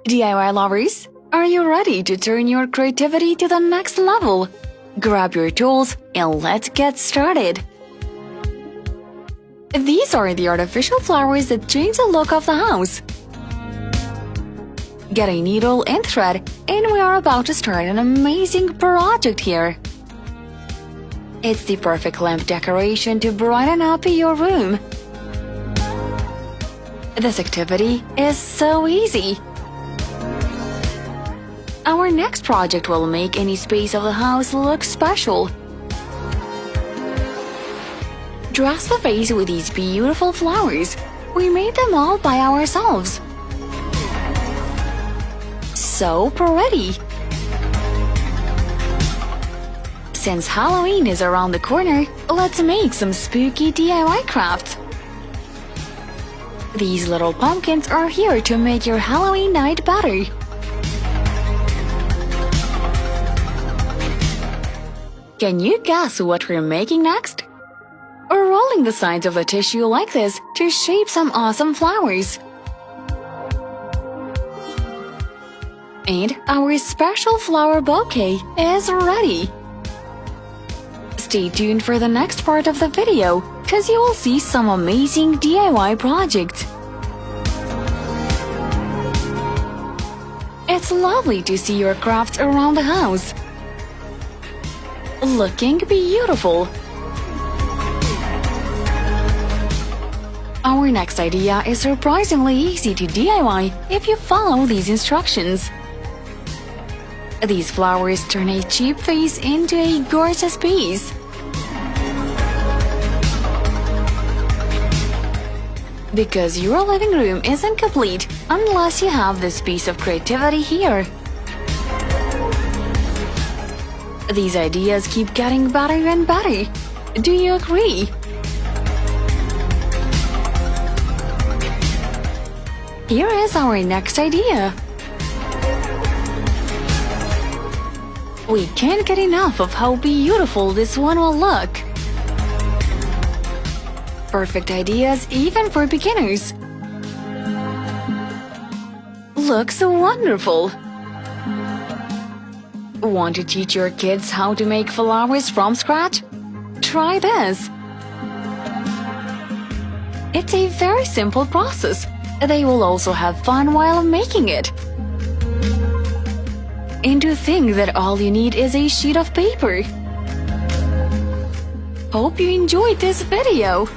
DIY lovers, are you ready to turn your creativity to the next level? Grab your tools and let's get started. These are the artificial flowers that change the look of the house. Get a needle and thread, and we are about to start an amazing project here. It's the perfect lamp decoration to brighten up your room. This activity is so easy. Our next project will make any space of the house look special. Dress the vase with these beautiful flowers. We made them all by ourselves. So pretty! Since Halloween is around the corner, let's make some spooky DIY crafts. These little pumpkins are here to make your Halloween night better. Can you guess what we're making next? We're rolling the sides of the tissue like this to shape some awesome flowers. And our special flower bouquet is ready. Stay tuned for the next part of the video, cause you will see some amazing DIY projects. It's lovely to see your crafts around the house. Looking beautiful. Our next idea is surprisingly easy to DIY if you follow these instructions. These flowers turn a cheap vase into a gorgeous piece. Because your living room isn't complete unless you have this piece of creativity here. These ideas keep getting better and better. Do you agree? Here is our next idea. We can't get enough of how beautiful this one will look. Perfect ideas even for beginners. Looks wonderful. Want to teach your kids how to make flowers from scratch? Try this. It's a very simple process. They will also have fun while making it. And to think that all you need is a sheet of paper. Hope you enjoyed this video.